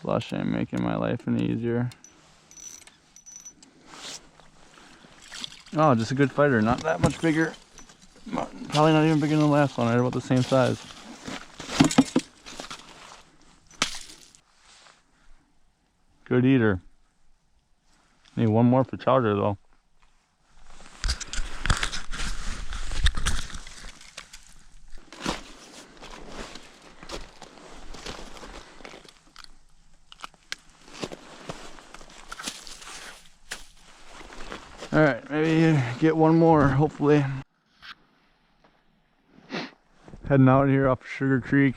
slush ain't making my life any easier. Oh, just a good fighter, not that much bigger. Probably not even bigger than the last one, right about the same size. Good eater. Need one more for chowder though. Alright, maybe get one more, hopefully. Heading out here off Sugar Creek.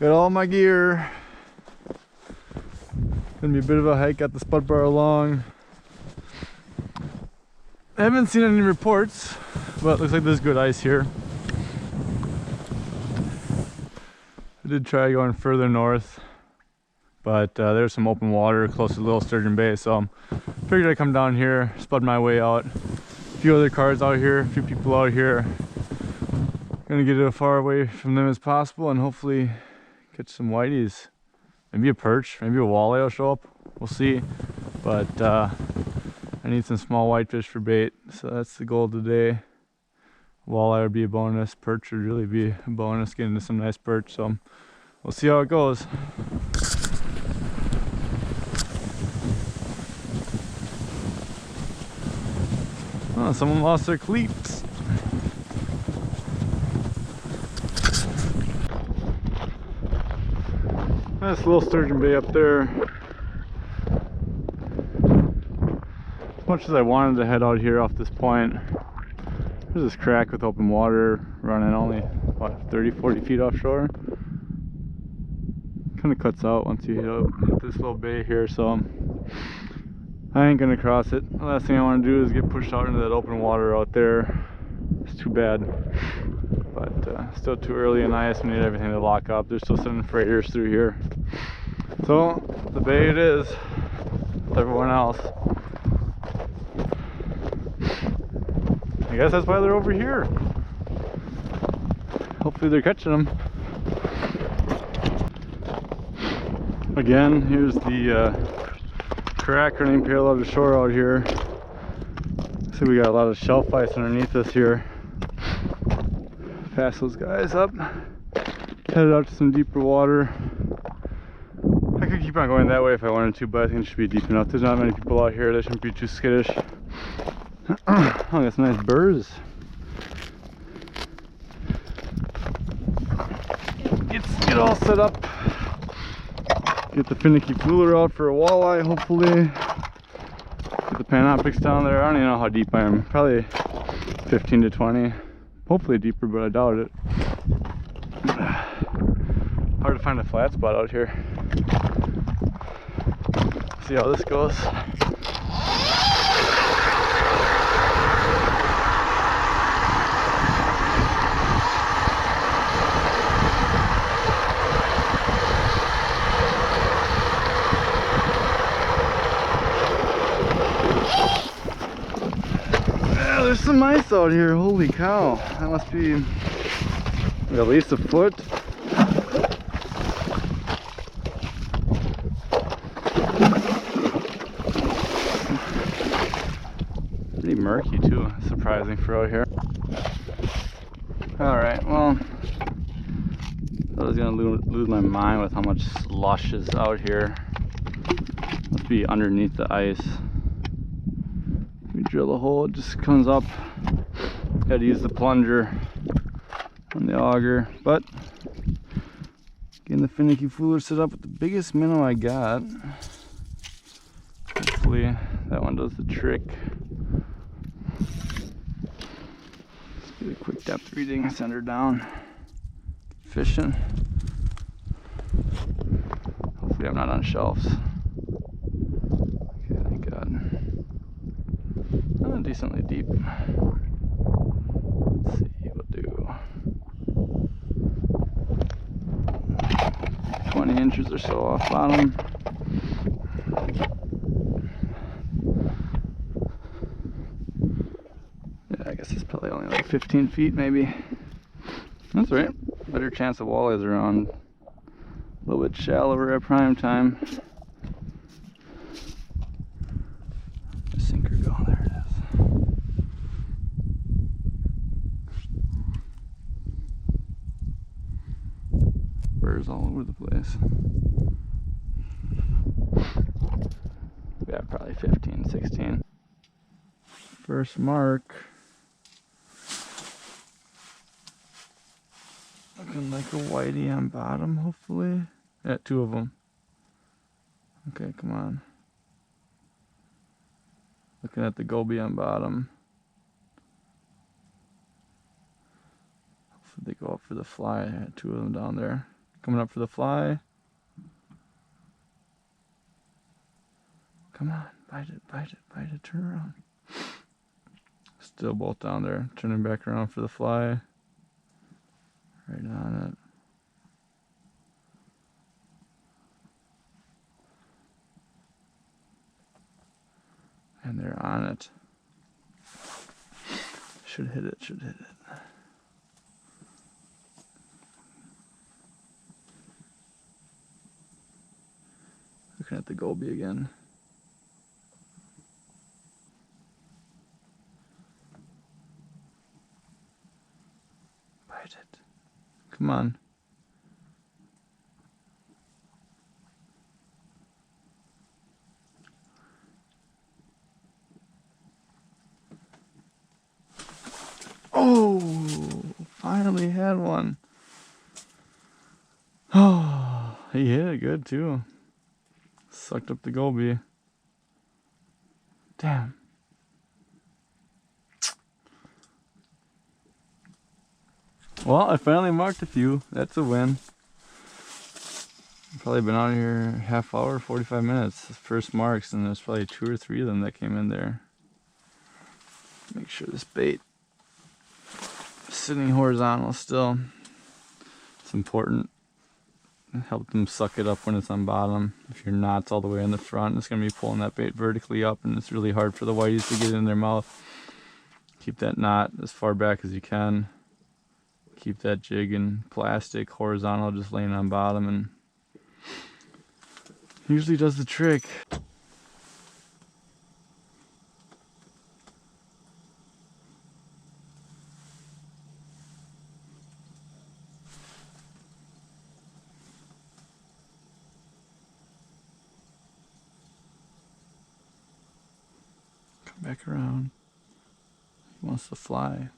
Got all my gear. Gonna be a bit of a hike, got the spud bar along. I haven't seen any reports, but it looks like there's good ice here. I did try going further north, but there's some open water close to Little Sturgeon Bay, so figured I'd come down here, spud my way out. A few other cars out here, a few people out here. Gonna get as far away from them as possible and hopefully catch some whiteys. Maybe a perch, maybe a walleye will show up. We'll see. But I need some small whitefish for bait, so that's the goal today. Walleye would be a bonus, perch would really be a bonus, get into some nice perch, so we'll see how it goes. Oh, someone lost their cleats. That's Little Sturgeon Bay up there. As much as I wanted to head out here off this point, there's this crack with open water running only, what, 30-40 feet offshore. Kind of cuts out once you hit this little bay here, so I ain't gonna cross it. The last thing I want to do is get pushed out into that open water out there. It's too bad, but still too early in ice. We need everything to lock up. They're still sending freighters through here, so the bay it is with everyone else. I guess that's why they're over here. Hopefully they're catching them. Again, here's the crack running parallel to shore out here. So we got a lot of shelf ice underneath us here. Pass those guys up. Headed out to some deeper water. I could keep on going that way if I wanted to, but I think it should be deep enough. There's not many people out here. They shouldn't be too skittish. Oh, got some nice burrs. Get all set up. Get the finicky fluler out for a walleye, hopefully. Get the Panoptics down there. I don't even know how deep I am. Probably 15 to 20. Hopefully deeper, but I doubt it. Hard to find a flat spot out here. See how this goes. There's some ice out here, holy cow. That must be at least a foot. Pretty murky too, surprising for out here. Alright, well, I was gonna lose my mind with how much slush is out here. Must be underneath the ice. We drill a hole, it just comes up. Had to use the plunger on the auger, but getting the finicky fluler set up with the biggest minnow I got. Hopefully that one does the trick. Let's get a quick depth reading, send her down. Fishing. Hopefully I'm not on shelves. Okay, thank God. Decently deep. Let's see, we'll do 20 inches or so off bottom. Yeah, I guess it's probably only like 15 feet maybe. That's right. Better chance of walleyes around A little bit shallower at prime time. The sinker go, there it is. Birds all over the place. Yeah, probably 15, 16. First mark. Looking like a whitey on bottom, hopefully. Yeah, 2 of them. Okay, come on. Looking at the goby on bottom. Hopefully they go up for the fly. I had 2 of them down there. Coming up for the fly. Come on, bite it, bite it, bite it, turn around. Still both down there, turning back around for the fly. Right on it. And they're on it. Should hit it, should hit it. Looking at the goby again. Bite it. Come on. Oh, finally had one. Oh, he hit it good too. Sucked up the goby. Damn. Well, I finally marked a few. That's a win. Probably been out here half hour, 45 minutes. First marks, and there's probably 2 or 3 of them that came in there. Make sure this bait is sitting horizontal still. It's important. Help them suck it up when it's on bottom. If your knot's all the way in the front, it's going to be pulling that bait vertically up, and it's really hard for the whiteys to get it in their mouth. Keep that knot as far back as you can. Keep that jig in plastic, horizontal, just laying on bottom, and usually does the trick. Come back around. He wants to fly.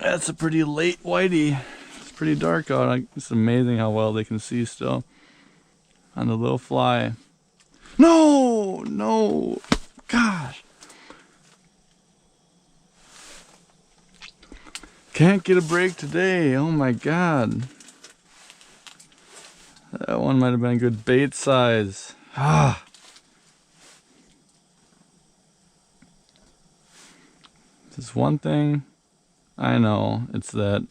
That's a pretty late whitey. It's pretty dark out. It's amazing how well they can see still. On the little fly. No! No! Gosh! Can't get a break today. Oh my god. That one might have been a good bait size. Ah! There's one thing I know, it's that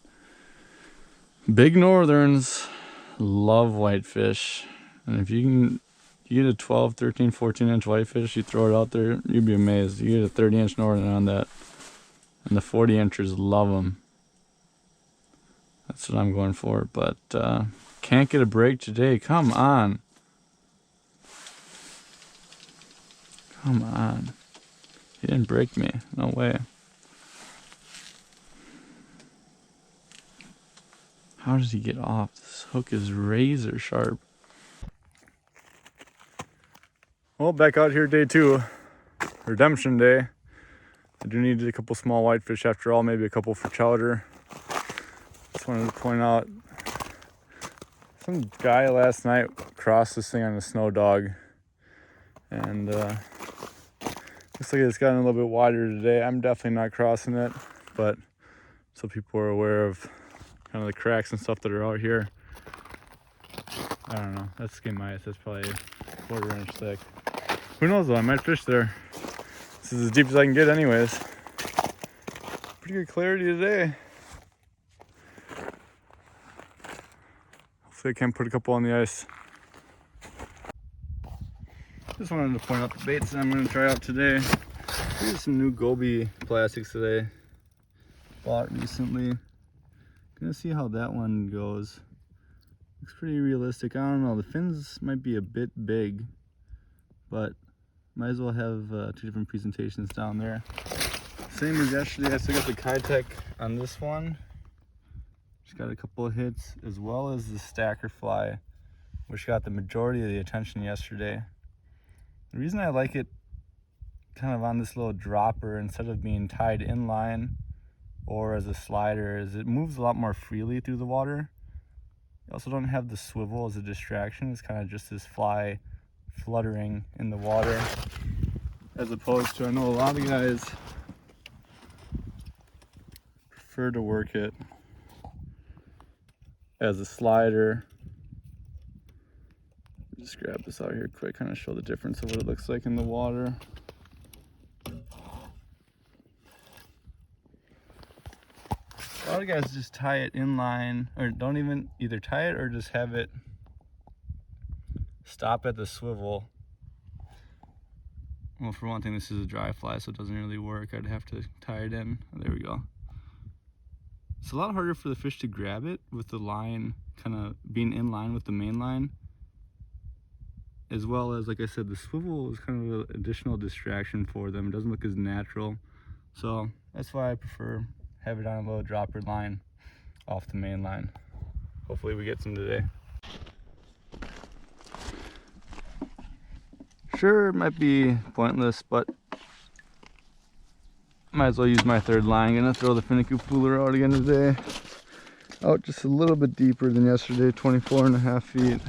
big northerns love whitefish, and if you get a 12, 13, 14 inch whitefish, you throw it out there, you'd be amazed. You get a 30 inch northern on that, and the 40 inchers love them. That's what I'm going for, but can't get a break today. Come on. Come on. He didn't break me. No way. How does he get off? This hook is razor sharp. Well, back out here day 2, redemption day. I do need a couple small whitefish after all, maybe a couple for chowder. Just wanted to point out, some guy last night crossed this thing on a snow dog, and looks like it's gotten a little bit wider today. I'm definitely not crossing it, but so people are aware of kind of the cracks and stuff that are out here. I don't know, that's skim ice. That's probably a 1/4 inch thick. Who knows though, I might fish there. This is as deep as I can get anyways. Pretty good clarity today. Hopefully I can put a couple on the ice. Just wanted to point out the baits that I'm going to try out today. Here's some new goby plastics today. spot recently. Gonna see how that one goes. Looks pretty realistic. I don't know, the fins might be a bit big, but might as well have 2 different presentations down there. Same as yesterday, I still got the Kitech on this one. Just got a couple of hits, as well as the stacker fly, which got the majority of the attention yesterday. The reason I like it kind of on this little dropper instead of being tied inline or as a slider is it moves a lot more freely through the water. You also don't have the swivel as a distraction. It's kind of just this fly fluttering in the water, as opposed to, I know a lot of guys prefer to work it as a slider. Just grab this out here quick, kind of show the difference of what it looks like in the water. A lot of guys just tie it inline, or don't even either tie it or just have it stop at the swivel. Well, for one thing, this is a dry fly, so it doesn't really work. I'd have to tie it in. There we go. It's a lot harder for the fish to grab it with the line kind of being in line with the main line, as well as, like I said, the swivel is kind of an additional distraction for them. It doesn't look as natural, so that's why I prefer have it on a little dropper line off the main line. Hopefully we get some today. Sure, it might be pointless, but might as well use my 3rd line. Gonna throw the finicky fooler out again today. Out just a little bit deeper than yesterday, 24.5 feet.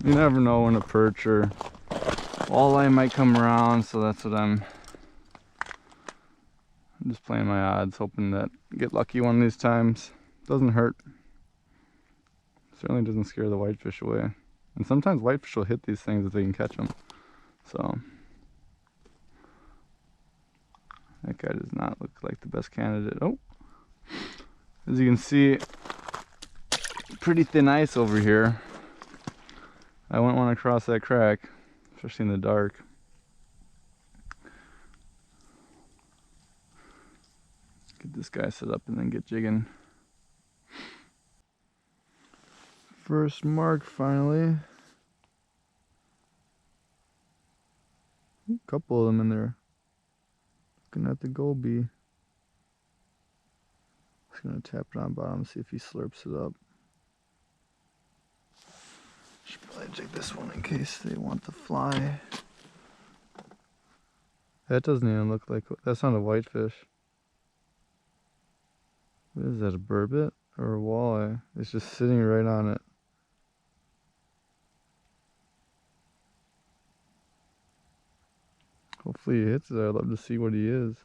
You never know when a perch or walleye might come around, so that's what I'm just playing my odds, hoping that I get lucky one of these times. Doesn't hurt. Certainly doesn't scare the whitefish away. And sometimes whitefish will hit these things if they can catch them. So that guy does not look like the best candidate. Oh, as you can see, pretty thin ice over here. I wouldn't want to cross that crack, especially in the dark. Get this guy set up and then get jigging. First mark finally. A couple of them in there. Looking at the goby. Just gonna tap it on bottom, see if he slurps it up. Should probably jig this one in case they want the fly. That doesn't even look like, that's not a whitefish. What is that, a burbot or a walleye? It's just sitting right on it. Hopefully he hits it. I'd love to see what he is.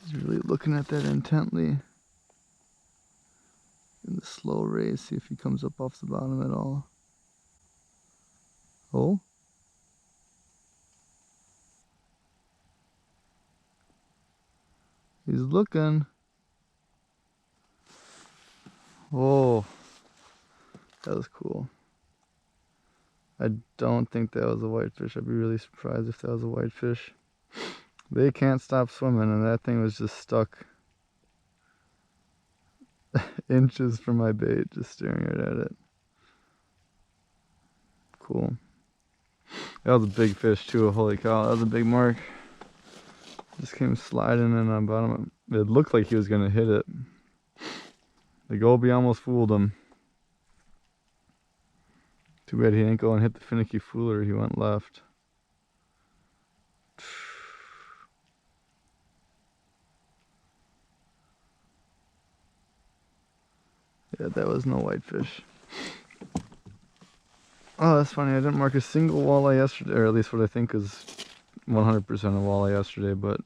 He's really looking at that intently. In the slow race, see if he comes up off the bottom at all. Oh. He's looking. Oh, that was cool. I don't think that was a whitefish. I'd be really surprised if that was a whitefish. They can't stop swimming, and that thing was just stuck inches from my bait, just staring right at it. Cool. That was a big fish too. Holy cow, that was a big mark. Just came sliding in on bottom. It looked like he was gonna hit it. The goby almost fooled him. Too bad he didn't go and hit the finicky fooler. He went left. Yeah, that was no whitefish. Oh, that's funny. I didn't mark a single walleye yesterday, or at least what I think is 100% a walleye yesterday, but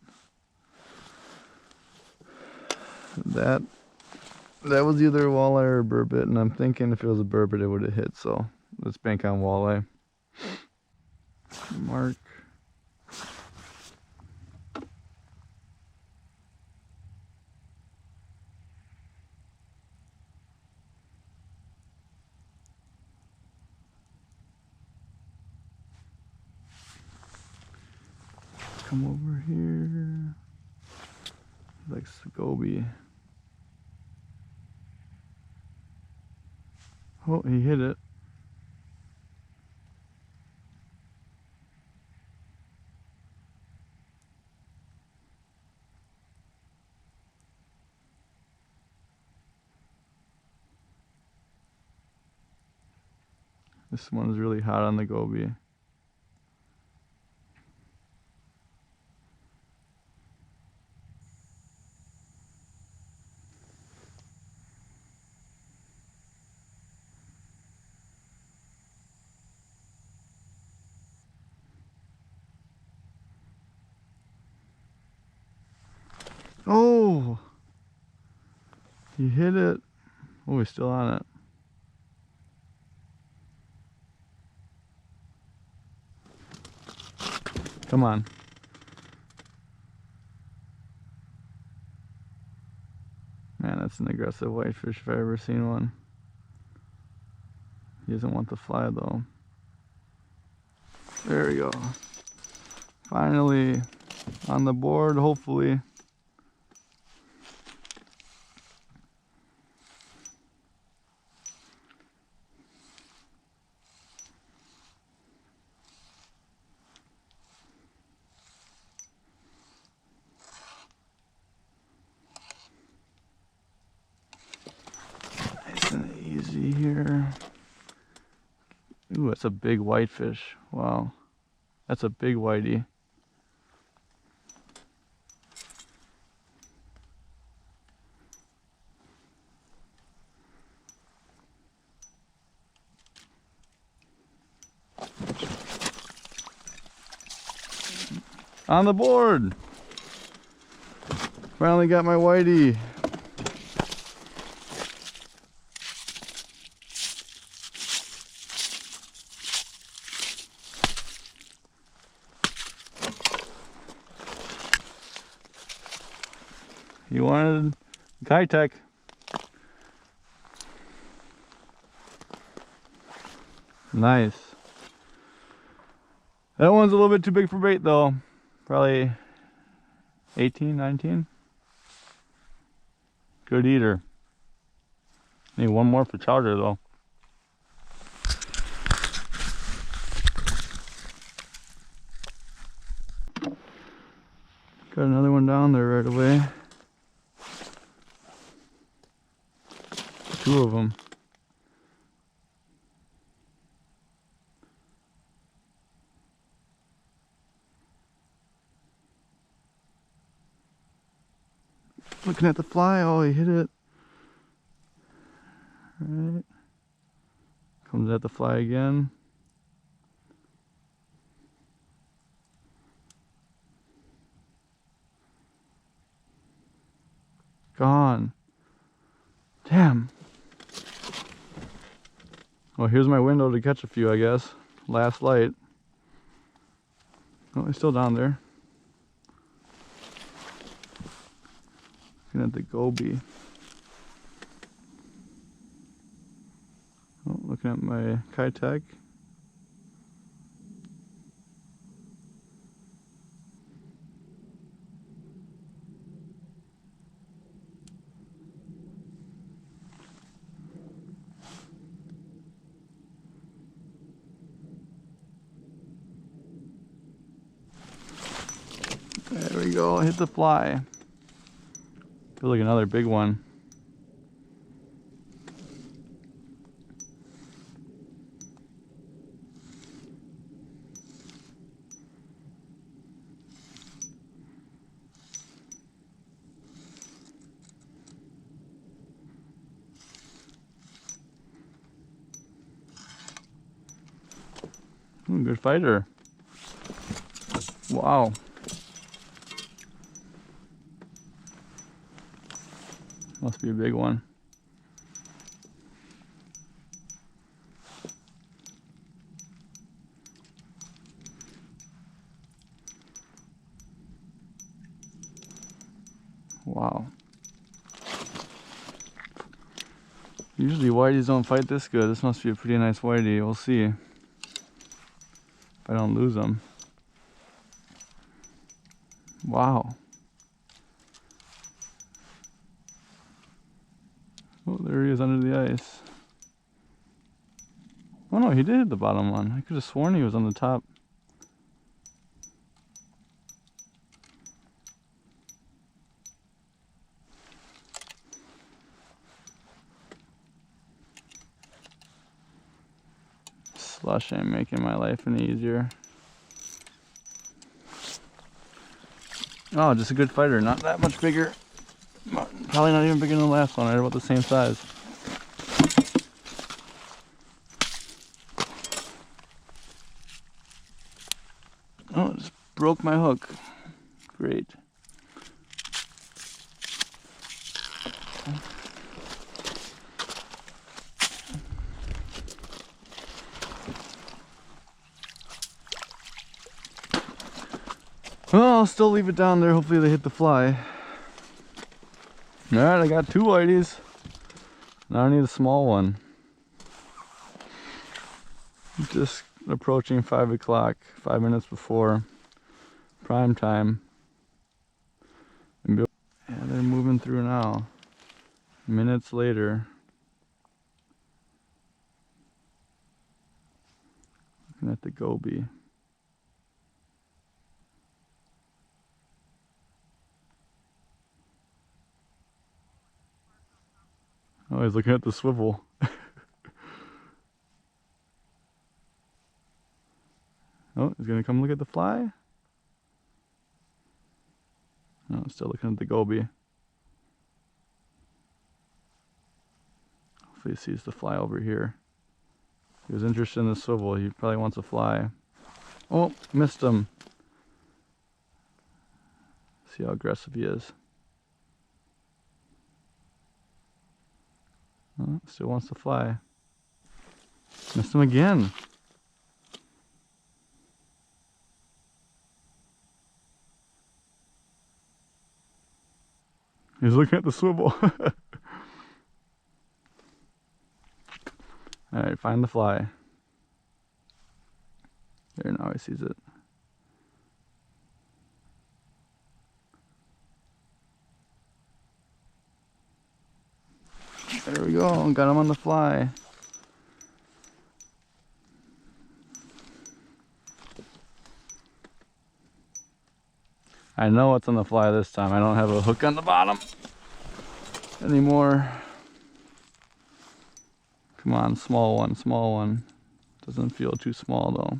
that was either a walleye or a burbot, and I'm thinking if it was a burbot it would have hit, so let's bank on walleye. Mark. Come over here. He likes the goby. Oh, he hit it. This one's really hot on the goby. Oh! He hit it. Oh, he's still on it. Come on. Man, that's an aggressive whitefish if I've ever seen one. He doesn't want to fly though. There we go. Finally on the board, hopefully. Nice and easy here. Ooh, that's a big whitefish. Wow. That's a big whitey. On the board! Finally got my whitey. You wanted Kitech. Nice. That one's a little bit too big for bait though. Probably 18, 19. Good eater. Need one more for chowder though. Got another one down there right away. Two of them. Looking at the fly, oh, he hit it. Right. Comes at the fly again. Gone. Damn. Well, here's my window to catch a few, I guess. Last light. Oh, he's still down there. Looking at the goby. Oh, looking at my Kitech. There we go, hit the fly. Feels like another big one. Ooh, good fighter. Wow. Must be a big one. Wow. Usually whiteys don't fight this good. This must be a pretty nice whitey. We'll see if I don't lose them. Wow. Oh, there he is under the ice. Oh no, he did hit the bottom one. I could have sworn he was on the top. Slush ain't making my life any easier. Oh, just a good fighter. Not that much bigger. Probably not even bigger than the last one. Right about the same size. Oh, it just broke my hook. Great. Well, I'll still leave it down there. Hopefully they hit the fly. Alright, I got 2 whiteys. Now I need a small one. Just approaching 5 o'clock, 5 minutes before prime time. Yeah, they're moving through now. Minutes later. Looking at the goby. Oh, he's looking at the swivel. Oh, he's gonna come look at the fly? No, still looking at the goby. Hopefully he sees the fly over here. He was interested in the swivel. He probably wants a fly. Oh, missed him. See how aggressive he is. Oh, still wants to fly. Missed him again. He's looking at the swivel. Alright, find the fly. There, now he sees it. There we go, got him on the fly. I know what's on the fly this time. I don't have a hook on the bottom anymore. Come on, small one, small one. Doesn't feel too small though.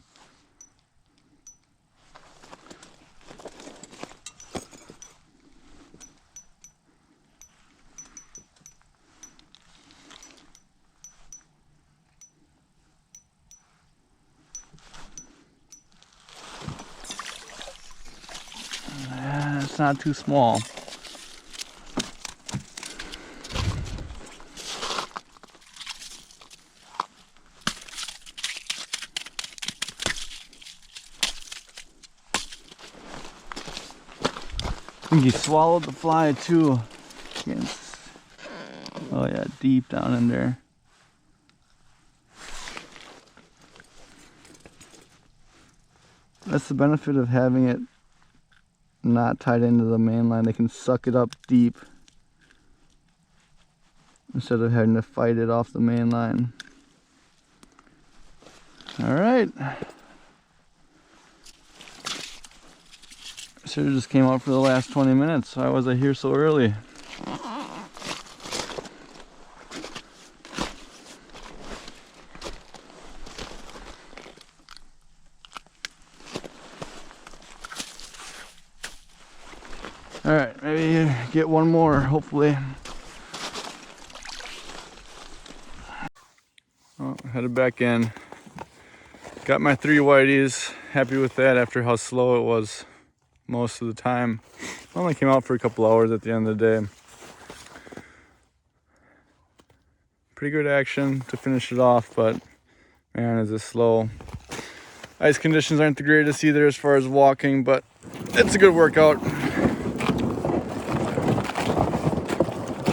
It's not too small. I think he swallowed the fly too. Yes. Oh yeah, deep down in there. That's the benefit of having it not tied into the main line. They can suck it up deep instead of having to fight it off the main line. Alright. Should have just came out for the last 20 minutes. Why was I here so early? Alright, maybe get one more, hopefully. Oh, headed back in. Got my 3 whiteys. Happy with that after how slow it was most of the time. Only came out for a couple hours at the end of the day. Pretty good action to finish it off, but man, is this slow. Ice conditions aren't the greatest either as far as walking, but it's a good workout.